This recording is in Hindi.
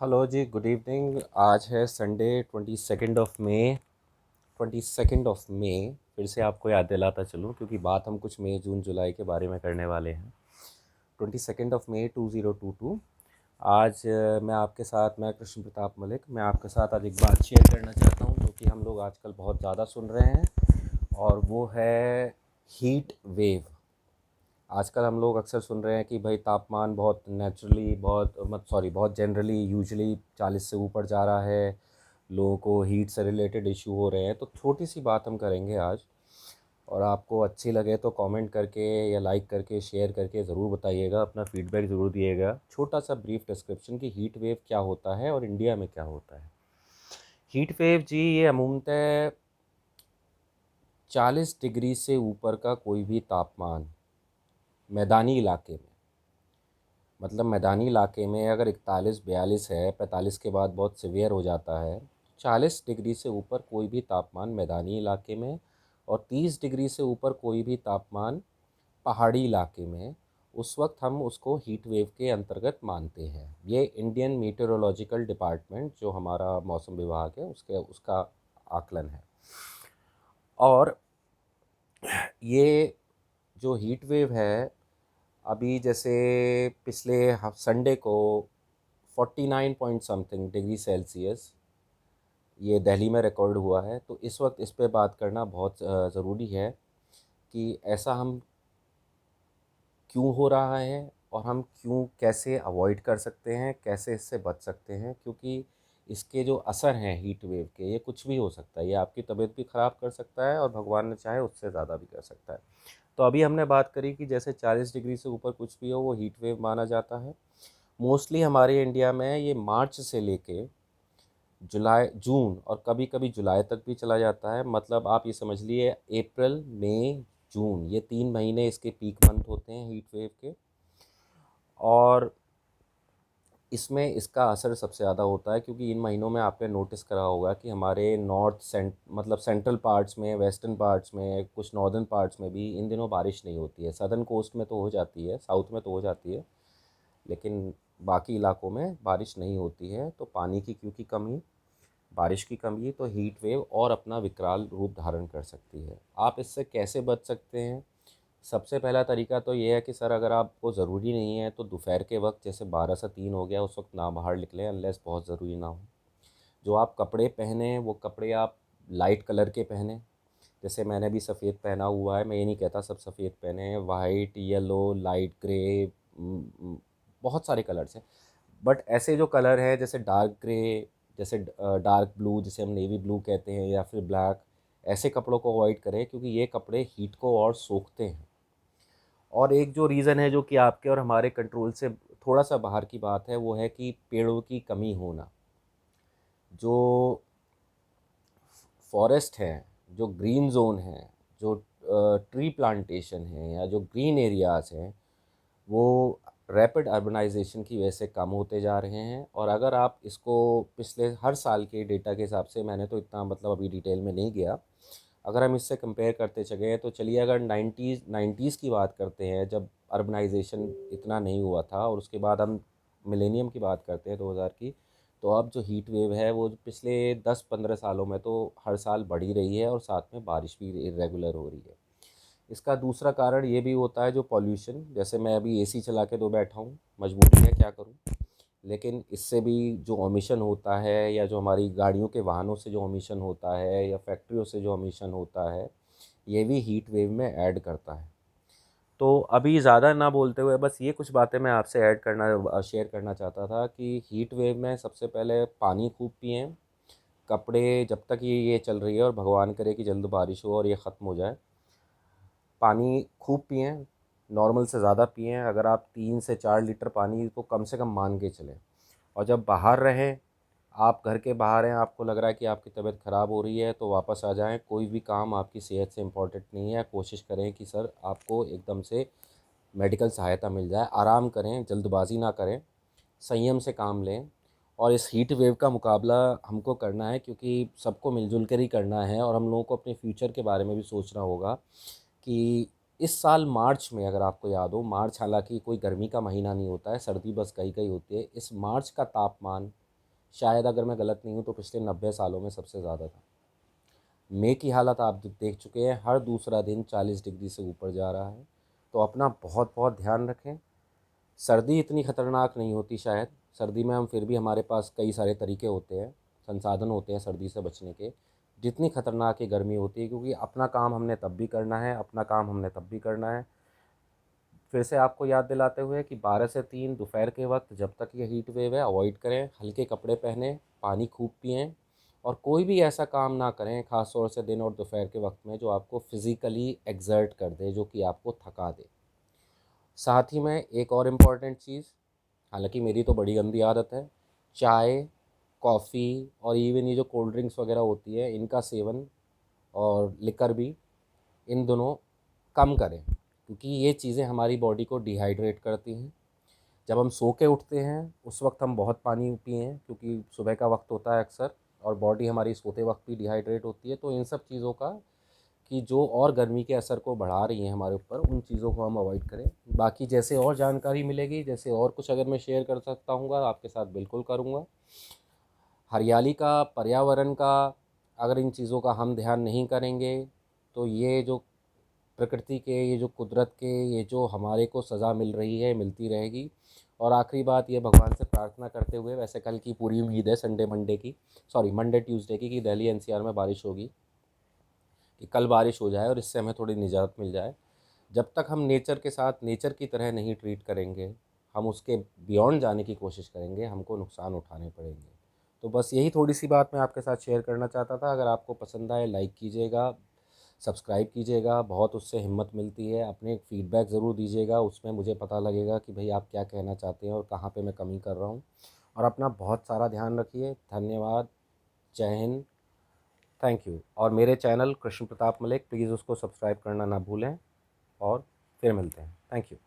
हेलो जी, गुड इवनिंग। आज है संडे 22nd ऑफ मई। फिर से आपको याद दिलाता चलूँ क्योंकि बात हम कुछ मई जून जुलाई के बारे में करने वाले हैं। 22nd of May 2022। आज मैं कृष्ण प्रताप मलिक, मैं आपके साथ आज एक बात शेयर करना चाहता हूँ जो कि हम लोग आजकल बहुत ज़्यादा सुन रहे हैं, और वो है हीट वेव। आजकल हम लोग अक्सर सुन रहे हैं कि भाई तापमान बहुत नेचुरली, बहुत जनरली यूजुअली 40 से ऊपर जा रहा है। लोगों को हीट से रिलेटेड इशू हो रहे हैं। तो छोटी सी बात हम करेंगे आज, और आपको अच्छी लगे तो कमेंट करके या लाइक करके शेयर करके ज़रूर बताइएगा, अपना फीडबैक ज़रूर दिएगा। छोटा सा ब्रीफ डिस्क्रिप्शन कि हीट वेव क्या होता है और इंडिया में क्या होता है। हीट वेव जी, ये अमूमतः 40 डिग्री से ऊपर का कोई भी तापमान मैदानी इलाके में, मतलब मैदानी इलाके में अगर 41-42 है, 45 के बाद बहुत सीवियर हो जाता है। 40 डिग्री से ऊपर कोई भी तापमान मैदानी इलाके में, और 30 डिग्री से ऊपर कोई भी तापमान पहाड़ी इलाके में, उस वक्त हम उसको हीट वेव के अंतर्गत मानते हैं। ये इंडियन मीटेरोलॉजिकल डिपार्टमेंट, जो हमारा मौसम विभाग है, उसका आकलन है। और ये जो हीट वेव है, अभी जैसे पिछले संडे को 49 पॉइंट समथिंग डिग्री सेल्सियस ये दिल्ली में रिकॉर्ड हुआ है। तो इस वक्त इस पे बात करना बहुत ज़रूरी है कि ऐसा हम क्यों हो रहा है, और हम क्यों, कैसे अवॉइड कर सकते हैं, कैसे इससे बच सकते हैं। क्योंकि इसके जो असर हैं हीट वेव के, ये कुछ भी हो सकता है। ये आपकी तबीयत भी ख़राब कर सकता है, और भगवान ने चाहे उससे ज़्यादा भी कर सकता है। तो अभी हमने बात करी कि जैसे 40 डिग्री से ऊपर कुछ भी हो वो हीट वेव माना जाता है। मोस्टली हमारे इंडिया में ये मार्च से लेके जुलाई, जून और कभी कभी जुलाई तक भी चला जाता है। मतलब आप ये समझ लिए अप्रैल, मई, जून, ये 3 महीने इसके पीक मंथ होते हैं हीट वेव के। और इसमें इसका असर सबसे ज़्यादा होता है क्योंकि इन महीनों में आपने नोटिस करा होगा कि हमारे मतलब सेंट्रल पार्ट्स में, वेस्टर्न पार्ट्स में, कुछ नॉर्दर्न पार्ट्स में भी इन दिनों बारिश नहीं होती है। सदर्न कोस्ट में तो हो जाती है, साउथ में तो हो जाती है, लेकिन बाकी इलाकों में बारिश नहीं होती है। तो पानी की क्योंकि कमी, बारिश की कमी, तो हीट वेव और अपना विकराल रूप धारण कर सकती है। आप इससे कैसे बच सकते हैं? सबसे पहला तरीका तो ये है कि सर, अगर आपको ज़रूरी नहीं है तो दोपहर के वक्त, जैसे 12 से 3 हो गया, उस वक्त ना बाहर निकलें अनलेस बहुत ज़रूरी ना हो। जो आप कपड़े पहने वो कपड़े आप लाइट कलर के पहने। जैसे मैंने भी सफ़ेद पहना हुआ है, मैं ये नहीं कहता सब सफ़ेद पहने हैं। वाइट, येलो, लाइट ग्रे, बहुत सारे कलर्स हैं। बट ऐसे जो कलर है जैसे डार्क ग्रे, जैसे डार्क ब्लू, जिसे हम नेवी ब्लू कहते हैं, या फिर ब्लैक, ऐसे कपड़ों को अवॉइड करें क्योंकि ये कपड़े हीट को और सोखते हैं। और एक जो रीज़न है जो कि आपके और हमारे कंट्रोल से थोड़ा सा बाहर की बात है, वो है कि पेड़ों की कमी होना। जो फॉरेस्ट हैं, जो ग्रीन जोन हैं, जो ट्री प्लांटेशन हैं, या जो ग्रीन एरियाज़ हैं, वो रैपिड अर्बनाइजेशन की वजह से कम होते जा रहे हैं। और अगर आप इसको पिछले हर साल के डेटा के हिसाब से, मैंने तो इतना मतलब अभी डिटेल में नहीं गया, अगर हम इससे कंपेयर करते चले तो चलिए, अगर 90s की बात करते हैं जब अर्बनाइजेशन इतना नहीं हुआ था, और उसके बाद हम मिलेनियम की बात करते हैं 2000 की, तो अब जो हीट वेव है वो पिछले 10-15 सालों में तो हर साल बढ़ ही रही है, और साथ में बारिश भी इरेगुलर हो रही है। इसका दूसरा कारण ये भी होता है जो पॉल्यूशन। जैसे मैं अभी एसी चला के तो बैठा हूँ, मजबूरी है, क्या करूँ। लेकिन इससे भी जो ऑमिशन होता है, या जो हमारी गाड़ियों के वाहनों से जो ऑमिशन होता है, या फैक्ट्रियों से जो ऑमिशन होता है, ये भी हीट वेव में ऐड करता है। तो अभी ज़्यादा ना बोलते हुए बस ये कुछ बातें मैं आपसे शेयर करना चाहता था कि हीट वेव में सबसे पहले पानी खूब पिएं। कपड़े, जब तक ये चल रही है, और भगवान करे कि जल्द बारिश हो और ये ख़त्म हो जाए, पानी खूब पिएँ, नॉर्मल से ज़्यादा पिएँ। अगर आप 3 से 4 लीटर पानी तो कम से कम मान के चलें। और जब बाहर रहें, आप घर के बाहर हैं, आपको लग रहा है कि आपकी तबीयत ख़राब हो रही है, तो वापस आ जाएँ। कोई भी काम आपकी सेहत से इम्पोर्टेंट नहीं है। कोशिश करें कि सर आपको एकदम से मेडिकल सहायता मिल जाए। आराम करें, जल्दबाज़ी ना करें, संयम से काम लें। और इस हीट वेव का मुकाबला हमको करना है क्योंकि सबको मिलजुल कर ही करना है, और हम लोगों को अपने फ्यूचर के बारे में भी सोचना होगा कि इस साल मार्च में, अगर आपको याद हो, मार्च हालांकि कोई गर्मी का महीना नहीं होता है, सर्दी बस कहीं कहीं होती है। इस मार्च का तापमान शायद अगर मैं गलत नहीं हूँ तो पिछले 90 सालों में सबसे ज़्यादा था। मई की हालत आप देख चुके हैं, हर दूसरा दिन 40 डिग्री से ऊपर जा रहा है। तो अपना बहुत बहुत ध्यान रखें। सर्दी इतनी ख़तरनाक नहीं होती शायद, सर्दी में हम फिर भी हमारे पास कई सारे तरीके होते हैं, संसाधन होते हैं सर्दी से बचने के। जितनी ख़तरनाक ये गर्मी होती है, क्योंकि अपना काम हमने तब भी करना है, अपना काम हमने तब भी करना है। फिर से आपको याद दिलाते हुए कि 12 से 3 दोपहर के वक्त जब तक ये हीट वेव है अवॉइड करें, हल्के कपड़े पहनें, पानी खूब पिएं और कोई भी ऐसा काम ना करें ख़ास तौर से दिन और दोपहर के वक्त में जो आपको फ़िज़िकली एक्सर्ट कर दे, जो कि आपको थका दे। साथ ही में एक और इम्पॉर्टेंट चीज़, हालांकि मेरी तो बड़ी गंदी आदत है, चाय, कॉफ़ी और इवन ये जो कोल्ड ड्रिंक्स वगैरह होती है इनका सेवन, और लिकर भी, इन दोनों कम करें, क्योंकि ये चीज़ें हमारी बॉडी को डिहाइड्रेट करती हैं। जब हम सो के उठते हैं उस वक्त हम बहुत पानी पिएं, क्योंकि सुबह का वक्त होता है अक्सर और बॉडी हमारी सोते वक्त भी डिहाइड्रेट होती है। तो इन सब चीज़ों का, कि जो और गर्मी के असर को बढ़ा रही हैं हमारे ऊपर, उन चीज़ों को हम अवॉइड करें। बाकी जैसे और जानकारी मिलेगी, जैसे और कुछ अगर मैं शेयर कर सकता हूँ आपके साथ बिल्कुल करूँगा। हरियाली का, पर्यावरण का, अगर इन चीज़ों का हम ध्यान नहीं करेंगे तो ये जो प्रकृति के, ये जो कुदरत के, ये जो हमारे को सज़ा मिल रही है मिलती रहेगी। और आखिरी बात ये, भगवान से प्रार्थना करते हुए, वैसे कल की पूरी उम्मीद है संडे मंडे की, सॉरी मंडे ट्यूसडे की, कि दिल्ली एनसीआर में बारिश होगी, कि कल बारिश हो जाए और इससे हमें थोड़ी निजात मिल जाए। जब तक हम नेचर के साथ नेचर की तरह नहीं ट्रीट करेंगे, हम उसके बियॉन्ड जाने की कोशिश करेंगे, हमको नुकसान उठाने पड़ेंगे। तो बस यही थोड़ी सी बात मैं आपके साथ शेयर करना चाहता था। अगर आपको पसंद आए लाइक कीजिएगा, सब्सक्राइब कीजिएगा, बहुत उससे हिम्मत मिलती है। अपने फीडबैक ज़रूर दीजिएगा, उसमें मुझे पता लगेगा कि भाई आप क्या कहना चाहते हैं और कहाँ पे मैं कमी कर रहा हूँ। और अपना बहुत सारा ध्यान रखिए। धन्यवाद। जय हिंद। Thank you. और मेरे चैनल कृष्ण प्रताप मलिक, प्लीज़ उसको सब्सक्राइब करना ना भूलें। और फिर मिलते हैं। Thank you.